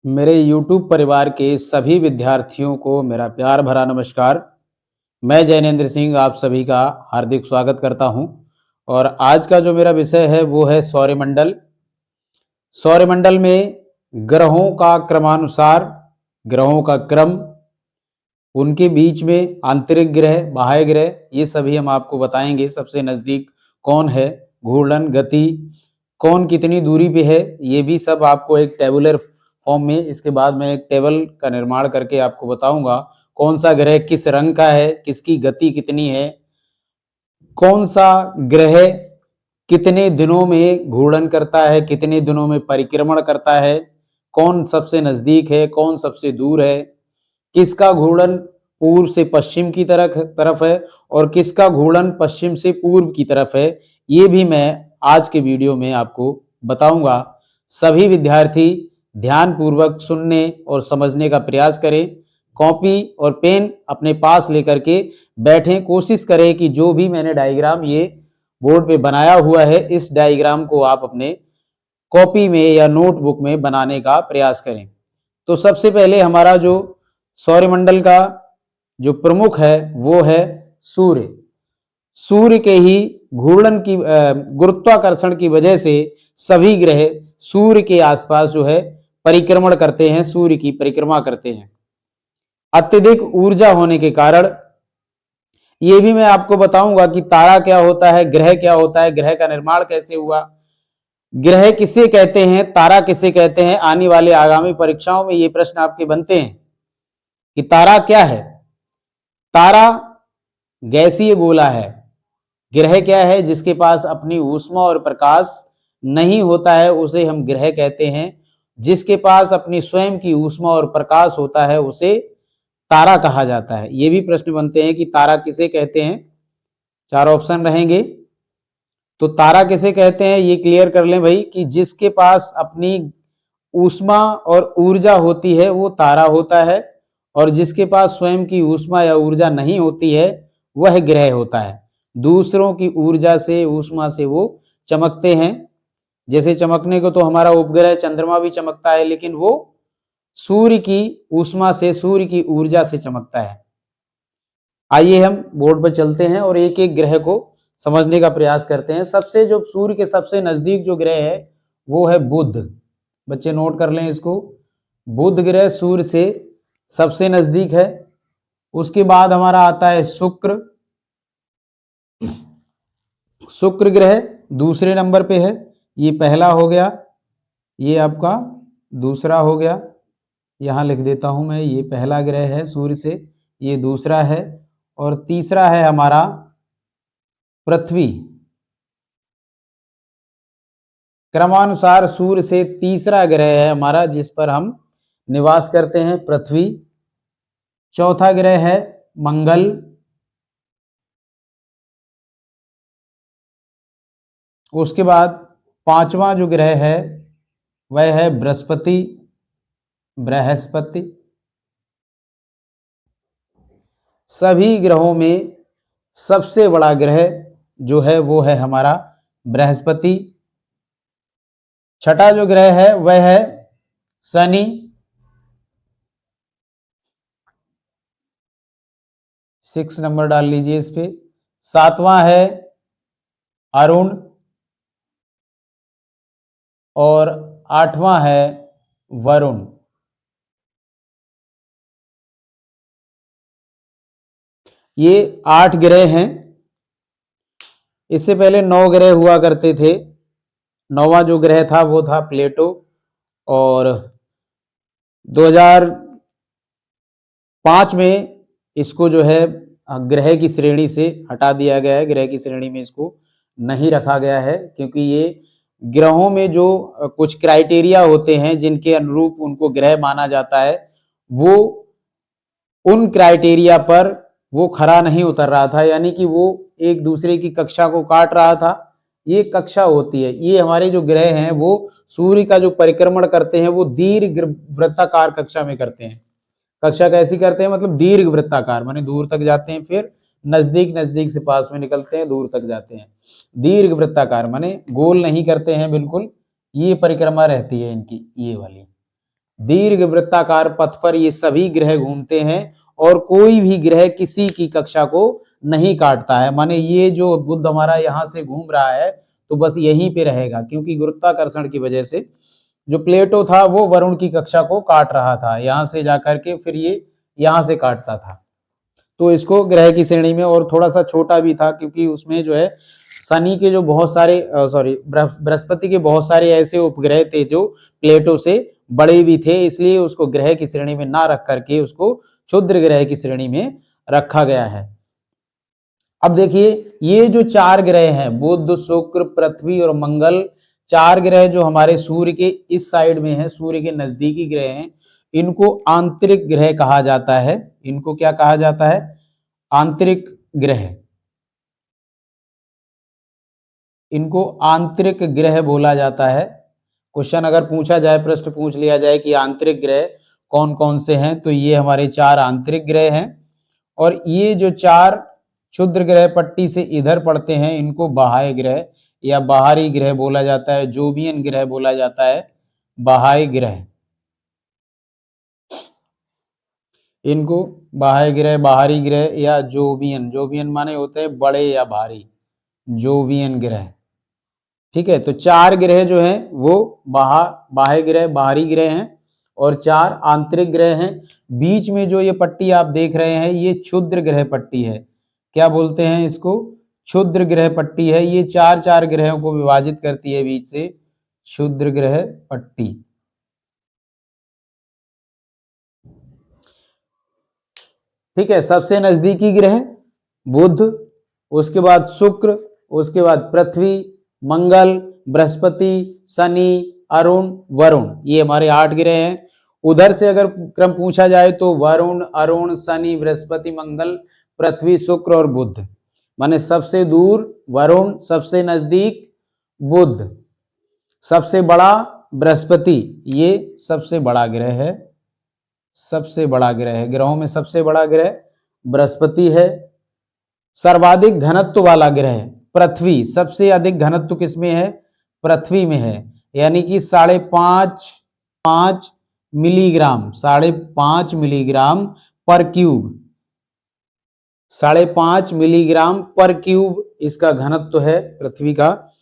मेरे YouTube परिवार के सभी विद्यार्थियों को मेरा प्यार भरा नमस्कार। मैं जैनेंद्र सिंह आप सभी का हार्दिक स्वागत करता हूं और आज का जो मेरा विषय है वो है सौरमंडल। सौरमंडल में ग्रहों का क्रमानुसार, ग्रहों का क्रम, उनके बीच में आंतरिक ग्रह, बाह्य ग्रह, ये सभी हम आपको बताएंगे। सबसे नज़दीक कौन है, घूर्णन, गति, कौन कितनी दूरी पे है, ये भी सब आपको एक टेबुलर फॉर्म में, इसके बाद मैं एक टेबल का निर्माण करके आपको बताऊंगा। कौन सा ग्रह किस रंग का है, किसकी गति कितनी है, कौन सा ग्रह कितने दिनों में घूर्णन करता है, कितने दिनों में परिक्रमण करता है, कौन सबसे नजदीक है, कौन सबसे दूर है, किसका घूर्णन पूर्व से पश्चिम की तरफ है और किसका घूर्णन पश्चिम से पूर्व की तरफ है, ये भी मैं आज के वीडियो में आपको बताऊंगा। सभी विद्यार्थी ध्यानपूर्वक सुनने और समझने का प्रयास करें। कॉपी और पेन अपने पास लेकर के बैठें। कोशिश करें कि जो भी मैंने डायग्राम ये बोर्ड पे बनाया हुआ है, इस डायग्राम को आप अपने कॉपी में या नोटबुक में बनाने का प्रयास करें। तो सबसे पहले हमारा जो सौरमंडल का जो प्रमुख है वो है सूर्य। सूर्य के ही घूर्णन की गुरुत्वाकर्षण की वजह से सभी ग्रह सूर्य के आसपास जो है परिक्रमण करते हैं, सूर्य की परिक्रमा करते हैं। अत्यधिक ऊर्जा होने के कारण ये भी मैं आपको बताऊंगा कि तारा क्या होता है, ग्रह क्या होता है, ग्रह का निर्माण कैसे हुआ, ग्रह किसे कहते हैं, तारा किसे कहते हैं। आने वाले आगामी परीक्षाओं में ये प्रश्न आपके बनते हैं कि तारा क्या है। तारा गैसीय गोला है। ग्रह क्या है, जिसके पास अपनी ऊष्मा और प्रकाश नहीं होता है उसे हम ग्रह कहते हैं। जिसके पास अपनी स्वयं की ऊष्मा और प्रकाश होता है उसे तारा कहा जाता है। ये भी प्रश्न बनते हैं कि तारा किसे कहते हैं। चार ऑप्शन रहेंगे। तो तारा किसे कहते हैं ये क्लियर कर लें भाई कि जिसके पास अपनी ऊष्मा और ऊर्जा होती है वो तारा होता है, और जिसके पास स्वयं की ऊष्मा या ऊर्जा नहीं होती है वह ग्रह होता है। दूसरों की ऊर्जा से, ऊष्मा से वो चमकते हैं। जैसे चमकने को तो हमारा उपग्रह चंद्रमा भी चमकता है, लेकिन वो सूर्य की ऊष्मा से, सूर्य की ऊर्जा से चमकता है। आइए हम बोर्ड पर चलते हैं और एक एक ग्रह को समझने का प्रयास करते हैं। सबसे जो सूर्य के सबसे नजदीक जो ग्रह है वो है बुध। बच्चे नोट कर लें इसको। बुध ग्रह सूर्य से सबसे नजदीक है। उसके बाद हमारा आता है शुक्र। शुक्र ग्रह दूसरे नंबर पे है। ये पहला हो गया, ये आपका दूसरा हो गया। यहां लिख देता हूं मैं, ये पहला ग्रह है सूर्य से, ये दूसरा है, और तीसरा है हमारा पृथ्वी। क्रमानुसार सूर्य से तीसरा ग्रह है हमारा जिस पर हम निवास करते हैं, पृथ्वी। चौथा ग्रह है मंगल। उसके बाद पांचवा जो ग्रह है वह है बृहस्पति। बृहस्पति। सभी ग्रहों में सबसे बड़ा ग्रह जो है वो है हमारा बृहस्पति। छठा जो ग्रह है वह है शनि। सिक्स नंबर डाल लीजिए इस पे। सातवां है अरुण, और आठवां है वरुण। ये 8 ग्रह हैं। इससे पहले 9 ग्रह हुआ करते थे। 9वां जो ग्रह था वो था प्लेटो, और 2005 में इसको जो है ग्रह की श्रेणी से हटा दिया गया है। ग्रह की श्रेणी में इसको नहीं रखा गया है क्योंकि ये ग्रहों में जो कुछ क्राइटेरिया होते हैं जिनके अनुरूप उनको ग्रह माना जाता है, वो उन क्राइटेरिया पर वो खरा नहीं उतर रहा था, यानी कि वो एक दूसरे की कक्षा को काट रहा था। ये कक्षा होती है, ये हमारे जो ग्रह हैं वो सूर्य का जो परिक्रमण करते हैं वो दीर्घ वृत्ताकार कक्षा में करते हैं। कक्षा कैसी करते हैं, मतलब दीर्घ वृत्ताकार, माने दूर तक जाते हैं, फिर नजदीक नजदीक से पास में निकलते हैं, दूर तक जाते हैं। दीर्घ वृत्ताकार माने गोल नहीं करते हैं बिल्कुल, ये परिक्रमा रहती है इनकी, ये वाली। दीर्घ वृत्ताकार पथ पर ये सभी ग्रह घूमते हैं और कोई भी ग्रह किसी की कक्षा को नहीं काटता है। माने ये जो बुध हमारा यहाँ से घूम रहा है तो बस यहीं पे रहेगा, क्योंकि गुरुत्वाकर्षण की वजह से जो प्लेटो था वो वरुण की कक्षा को काट रहा था, यहाँ से जाकर के फिर ये यहाँ से काटता था, तो इसको ग्रह की श्रेणी में, और थोड़ा सा छोटा भी था क्योंकि उसमें जो है शनि के जो बहुत सारे बृहस्पति के बहुत सारे ऐसे उपग्रह थे जो प्लेटो से बड़े भी थे, इसलिए उसको ग्रह की श्रेणी में ना रख करके उसको क्षुद्र ग्रह की श्रेणी में रखा गया है। अब देखिए ये जो चार ग्रह हैं, बुध, शुक्र, पृथ्वी और मंगल, चार ग्रह जो हमारे सूर्य के इस साइड में है, सूर्य के नजदीकी ग्रह हैं, इनको आंतरिक ग्रह कहा जाता है। इनको क्या कहा जाता है? आंतरिक ग्रह। इनको आंतरिक ग्रह बोला जाता है। क्वेश्चन अगर पूछा जाए, प्रश्न पूछ लिया जाए कि आंतरिक ग्रह कौन कौन से हैं, तो ये हमारे चार आंतरिक ग्रह हैं। और ये जो चार क्षुद्र ग्रह पट्टी से इधर पड़ते हैं, इनको बाह्य ग्रह या बाहरी ग्रह बोला जाता है, जोवियन ग्रह बोला जाता है, बाह्य ग्रह। इनको बाह्य ग्रह, बाहरी ग्रह या जोवियन, जोवियन माने होते हैं बड़े या भारी, जोवियन ग्रह। ठीक है, तो चार ग्रह जो हैं वो बाह्य ग्रह, बाहरी ग्रह हैं, और चार आंतरिक ग्रह हैं। बीच में जो ये पट्टी आप देख रहे हैं ये क्षुद्र ग्रह पट्टी है। क्या बोलते हैं इसको? क्षुद्र ग्रह पट्टी है। ये चार चार ग्रहों को विभाजित करती है बीच से, क्षुद्र ग्रह पट्टी। ठीक है, सबसे नजदीकी ग्रह बुध, उसके बाद शुक्र, उसके बाद पृथ्वी, मंगल, बृहस्पति, शनि, अरुण, वरुण, ये हमारे 8 ग्रह हैं। उधर से अगर क्रम पूछा जाए तो वरुण, अरुण, शनि, बृहस्पति, मंगल, पृथ्वी, शुक्र और बुध। माने सबसे दूर वरुण, सबसे नजदीक बुध, सबसे बड़ा बृहस्पति, ये सबसे बड़ा ग्रह है, सबसे बड़ा ग्रह है, ग्रहों में सबसे बड़ा ग्रह बृहस्पति है। सर्वाधिक घनत्व वाला ग्रह पृथ्वी, सबसे अधिक घनत्व किसमें है? पृथ्वी में है, यानी कि 5.5 मिलीग्राम, 5.5 मिलीग्राम पर क्यूब, 5.5 मिलीग्राम पर क्यूब इसका घनत्व है पृथ्वी का।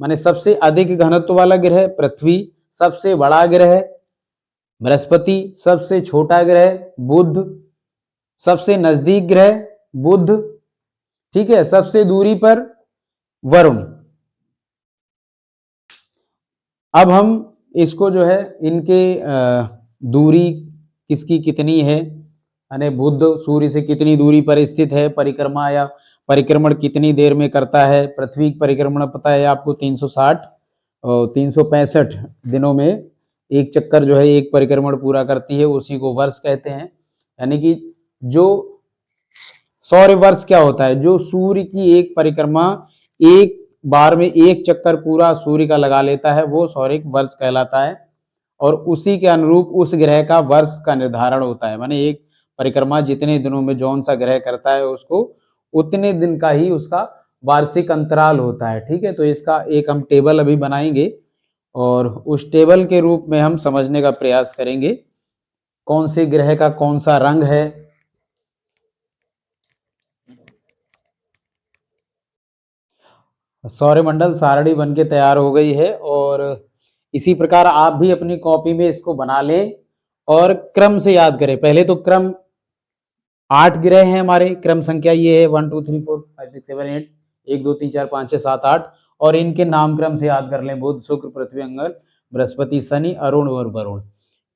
माने सबसे अधिक घनत्व वाला ग्रह पृथ्वी, सबसे बड़ा ग्रह बृहस्पति, सबसे छोटा ग्रह बुध, सबसे नजदीक ग्रह बुध, ठीक है, सबसे दूरी पर वरुण। अब हम इसको जो है इनके दूरी किसकी कितनी है, यानी बुध सूर्य से कितनी दूरी पर स्थित है, परिक्रमा या परिक्रमण कितनी देर में करता है। पृथ्वी की परिक्रमण पता है आपको 360 और 365 दिनों में एक चक्कर जो है एक परिक्रमण पूरा करती है, उसी को वर्ष कहते हैं। यानी कि जो सौर वर्ष क्या होता है? जो सूर्य की एक परिक्रमा एक बार में एक चक्कर पूरा सूर्य का लगा लेता है, वो सौरिक वर्ष कहलाता है। और उसी के अनुरूप उस ग्रह का वर्ष का निर्धारण होता है। माने एक परिक्रमा जितने दिनों में जौन सा ग्रह करता है उसको उतने दिन का ही उसका वार्षिक अंतराल होता है। ठीक है, तो इसका एक हम टेबल अभी बनाएंगे और उस टेबल के रूप में हम समझने का प्रयास करेंगे कौन से ग्रह का कौन सा रंग है। सौरमंडल सारणी बन के तैयार हो गई है, और इसी प्रकार आप भी अपनी कॉपी में इसको बना लें और क्रम से याद करें। पहले तो क्रम 8 ग्रह हैं हमारे, क्रम संख्या ये है 1 2 3 4 5 6 7 8, 1 2 3 4 5 6 7 8, और इनके नाम क्रम से याद कर लें, बुध, शुक्र, पृथ्वी, मंगल, बृहस्पति, शनि, अरुण और वरुण।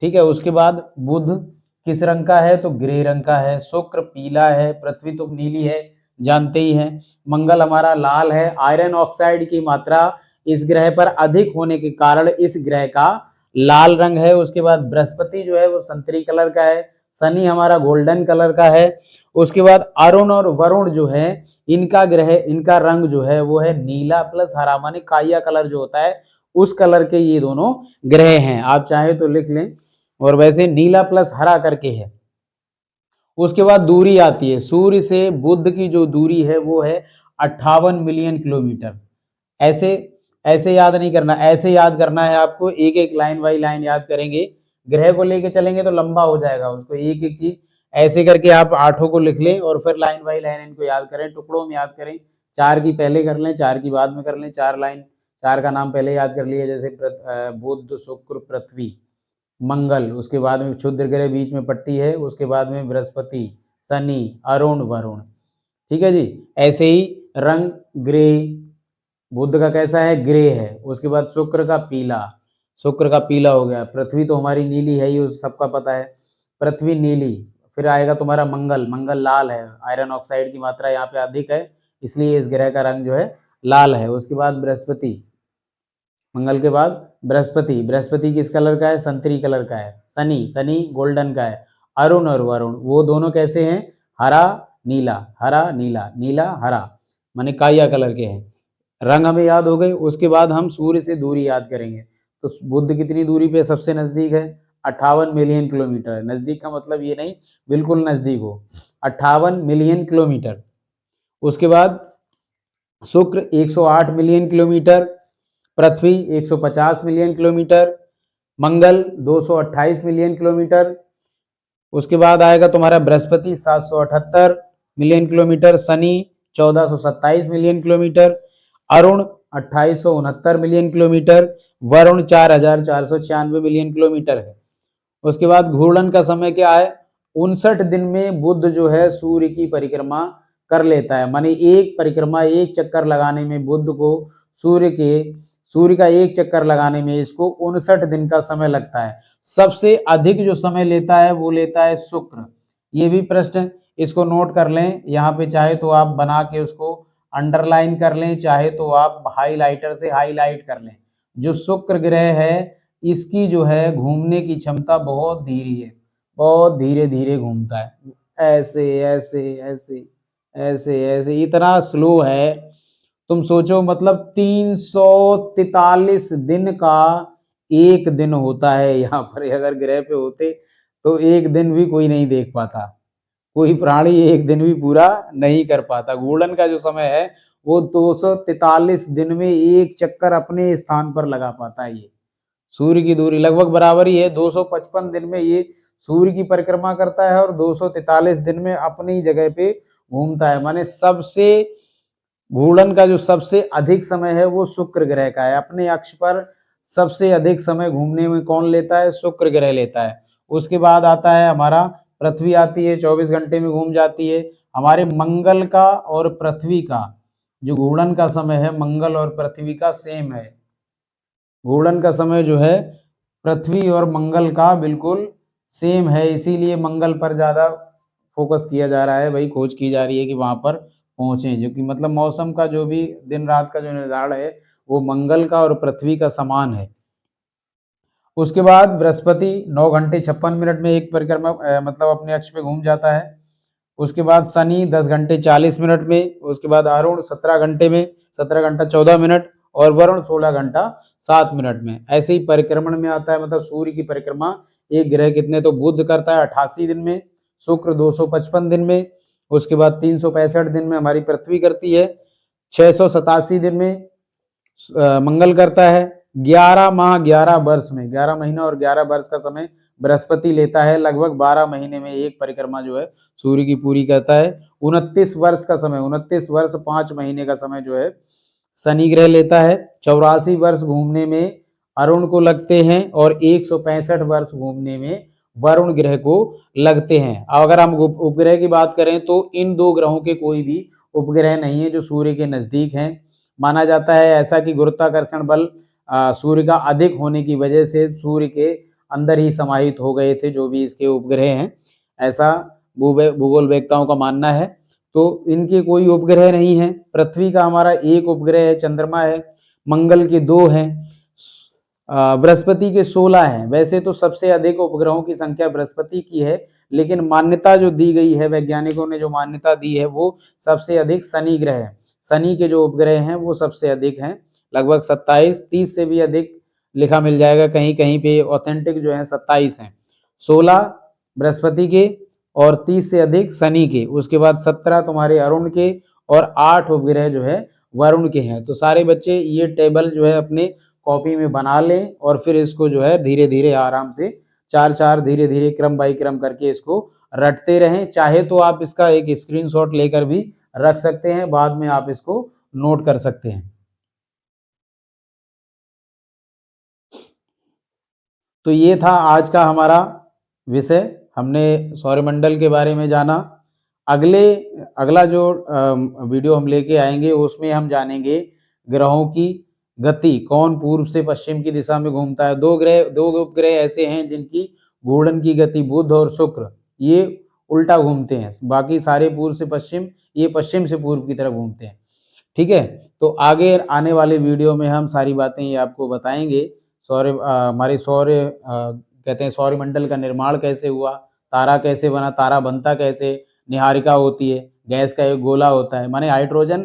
ठीक है, उसके बाद बुध किस रंग का है? तो ग्रे रंग का है। शुक्र पीला है, पृथ्वी तो नीली है, जानते ही हैं। मंगल हमारा लाल है, आयरन ऑक्साइड की मात्रा इस ग्रह पर अधिक होने के कारण इस ग्रह का लाल रंग है। उसके बाद बृहस्पति जो है वो संतरी कलर का है, शनि हमारा गोल्डन कलर का है। उसके बाद अरुण और वरुण जो है इनका ग्रह, इनका रंग जो है वो है नीला प्लस हरा, माने काया कलर जो होता है उस कलर के ये दोनों ग्रह हैं। आप चाहे तो लिख लें, और वैसे नीला प्लस हरा करके है। उसके बाद दूरी आती है, सूर्य से बुध की जो दूरी है वो है 58 मिलियन किलोमीटर। ऐसे ऐसे याद नहीं करना, ऐसे याद करना है आपको, एक एक लाइन बाई लाइन याद करेंगे। ग्रह को लेके चलेंगे तो लंबा हो जाएगा, उसको एक एक चीज ऐसे करके आप 8 को लिख लें और फिर लाइन बाई लाइन इनको याद करें, टुकड़ों में याद करें। 4 की पहले कर लें, 4 की बाद में कर लें, 4 लाइन, 4 का नाम पहले याद कर लिया, जैसे बुध, शुक्र, पृथ्वी, मंगल, उसके बाद में क्षुद्र ग्रह बीच में पट्टी है, उसके बाद में बृहस्पति, शनि, अरुण, वरुण। ठीक है जी। ऐसे ही रंग ग्रे, बुध का कैसा है, ग्रे है। उसके बाद शुक्र का पीला, शुक्र का पीला हो गया। पृथ्वी तो हमारी नीली है ही, उस सबका पता है, पृथ्वी नीली। फिर आएगा तुम्हारा मंगल, मंगल लाल है, आयरन ऑक्साइड की मात्रा यहाँ पे अधिक है, इसलिए इस ग्रह का रंग जो है लाल है। उसके बाद बृहस्पति, मंगल के बाद बृहस्पति, बृहस्पति किस कलर का है, संतरी कलर का है। शनि, शनि गोल्डन का है। अरुण और वरुण वो दोनों कैसे हैं, हरा नीला, हरा नीला, नीला हरा, माने काया कलर के हैं। रंग हमें याद हो गए। उसके बाद हम सूर्य से दूरी याद करेंगे। तो बुध कितनी दूरी पे सबसे नजदीक है, 58 मिलियन किलोमीटर। नजदीक का मतलब ये नहीं बिल्कुल नजदीक हो, 58 मिलियन किलोमीटर। उसके बाद शुक्र 108 मिलियन किलोमीटर, पृथ्वी 150 मिलियन किलोमीटर, मंगल 228 मिलियन किलोमीटर। उसके बाद आएगा तुम्हारा Brihaspati 778 million kilometre, Shani 1427 million kilometre, Arun 2869 million kilometre, Varun 4496 million kilometre है। उसके बाद घूर्णन का समय क्या है, 59 दिन में बुध जो है सूर्य की परिक्रमा कर लेता है। माने एक परिक्रमा, एक चक्कर लगाने में बुध को सूर्य का एक चक्कर लगाने में इसको 59 दिन का समय लगता है। सबसे अधिक जो समय लेता है वो लेता है शुक्र। ये भी प्रश्न इसको नोट कर लें, यहाँ पे चाहे तो आप बना के उसको अंडरलाइन कर लें, चाहे तो आप हाईलाइटर से हाईलाइट कर लें। जो शुक्र ग्रह है इसकी जो है घूमने की क्षमता बहुत धीरे है, बहुत धीरे धीरे घूमता है, ऐसे ऐसे ऐसे ऐसे ऐसे, इतना स्लो है। तुम सोचो, मतलब 343 दिन का एक दिन होता है यहाँ पर। अगर ग्रह पे होते तो एक दिन भी कोई नहीं देख पाता, कोई प्राणी एक दिन भी पूरा नहीं कर पाता। घूर्णन का जो समय है वो 243 दिन में एक चक्कर अपने स्थान पर लगा पाता है। ये सूर्य की दूरी लगभग बराबर ही है, 255 दिन में ये सूर्य की परिक्रमा करता है और 243 दिन में अपनी जगह पे घूमता है। माने सबसे घूर्णन का जो सबसे अधिक समय है वो शुक्र ग्रह का है। अपने अक्ष पर सबसे अधिक समय घूमने में कौन लेता है, शुक्र ग्रह लेता है। उसके बाद आता है हमारा पृथ्वी आती है, 24 घंटे में घूम जाती है। हमारे मंगल का और पृथ्वी का जो घूर्णन का समय है, मंगल और पृथ्वी का सेम है। घूर्णन का समय जो है पृथ्वी और मंगल का बिल्कुल सेम है, इसीलिए मंगल पर ज्यादा फोकस किया जा रहा है, भाई खोज की जा रही है कि वहां पर पहुंचे, जो कि मतलब मौसम का जो भी दिन रात का जो निर्धारण है वो मंगल का और पृथ्वी का समान है। उसके बाद बृहस्पति 9 घंटे 56 मिनट में एक परिक्रमा मतलब अपने अक्ष पे घूम जाता है। उसके बाद शनि 10 घंटे 40 मिनट में, उसके बाद अरुण 17 घंटे में, 17 घंटा 14 मिनट, और वरुण 16 घंटा 7 मिनट में। ऐसे ही परिक्रमण में आता है, मतलब सूर्य की परिक्रमा एक ग्रह कितने, तो बुध करता है 88 दिन में, शुक्र 255 दिन में, उसके बाद 365 दिन में हमारी पृथ्वी करती है, 687 दिन में मंगल करता है, 11 माह 11 वर्ष में, 11 महीना और 11 वर्ष का समय बृहस्पति लेता है। लगभग 12 महीने में एक परिक्रमा जो है सूर्य की पूरी करता है। 29 वर्ष का समय, 29 वर्ष 5 महीने का समय जो है शनि ग्रह लेता है। 84 वर्ष घूमने में अरुण को लगते हैं और 165 वर्ष घूमने में वरुण ग्रह को लगते हैं। अब अगर हम उपग्रह की बात करें तो इन दो ग्रहों के कोई भी उपग्रह नहीं है जो सूर्य के नजदीक हैं। माना जाता है ऐसा कि गुरुत्वाकर्षण बल सूर्य का अधिक होने की वजह से सूर्य के अंदर ही समाहित हो गए थे जो भी इसके उपग्रह हैं, ऐसा भूगोल वेत्ताओं का मानना है। तो इनके कोई उपग्रह नहीं है। पृथ्वी का हमारा एक उपग्रह है, चंद्रमा है, मंगल के 2 हैं, बृहस्पति के 16 हैं। वैसे तो सबसे अधिक उपग्रहों की संख्या बृहस्पति की है, लेकिन मान्यता जो दी गई है, वैज्ञानिकों ने जो मान्यता दी है वो सबसे अधिक शनि ग्रह है। शनि के जो उपग्रह हैं वो सबसे अधिक हैं, लगभग 27, 30 से भी अधिक लिखा मिल जाएगा कहीं कहीं पे, ऑथेंटिक जो है 27 हैं। 16 बृहस्पति के और 30 से अधिक शनि के। उसके बाद 17 तुम्हारे अरुण के और 8 उपग्रह जो है वरुण के हैं। तो सारे बच्चे ये टेबल जो है अपने कॉपी में बना लें और फिर इसको जो है धीरे धीरे आराम से 4-4 धीरे-धीरे क्रम बाई क्रम करके इसको रटते रहें। चाहे तो आप इसका एक स्क्रीनशॉट लेकर भी रख सकते हैं, बाद में आप इसको नोट कर सकते हैं। तो ये था आज का हमारा विषय। हमने सौरमंडल के बारे में जाना। अगला जो वीडियो हम लेके आएंगे उसमें हम जानेंगे ग्रहों की गति, कौन पूर्व से पश्चिम की दिशा में घूमता है। दो उपग्रह ऐसे हैं जिनकी घूर्णन की गति, बुध और शुक्र, ये उल्टा घूमते हैं। बाकी सारे पूर्व से पश्चिम, ये पश्चिम से पूर्व की तरफ घूमते हैं। ठीक है, तो आगे आने वाले वीडियो में हम सारी बातें ये आपको बताएंगे। हमारे कहते हैं सौरमंडल का निर्माण कैसे हुआ, तारा कैसे बना, तारा बनता कैसे, निहारिका होती है, गैस का एक गोला होता है, माने हाइड्रोजन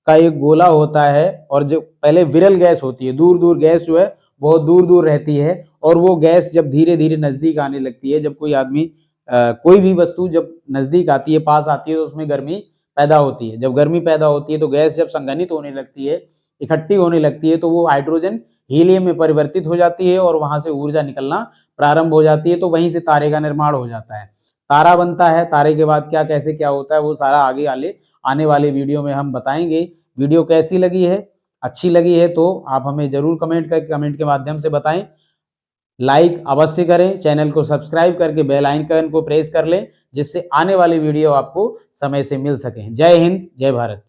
का एक गोला होता है, और जो पहले विरल गैस होती है, दूर दूर गैस जो है बहुत दूर दूर रहती है, और वो गैस जब धीरे धीरे नजदीक आने लगती है, जब कोई आदमी कोई भी वस्तु जब नजदीक आती है, पास आती है, तो उसमें गर्मी पैदा होती है। जब गर्मी पैदा होती है तो गैस जब संघनित होने लगती है, इकट्ठी होने लगती है, तो वो हाइड्रोजन हीलियम में परिवर्तित हो जाती है और वहां से ऊर्जा निकलना प्रारंभ हो जाती है। तो वहीं से तारे का निर्माण हो जाता है, तारा बनता है। तारे के बाद क्या कैसे क्या होता है वो सारा आगे आने वाले वीडियो में हम बताएंगे। वीडियो कैसी लगी है, अच्छी लगी है तो आप हमें जरूर कमेंट के माध्यम से बताएं। लाइक अवश्य करें, चैनल को सब्सक्राइब करके बेल आइकन को प्रेस कर लें, जिससे आने वाली वीडियो आपको समय से मिल सके। जय हिंद, जय भारत।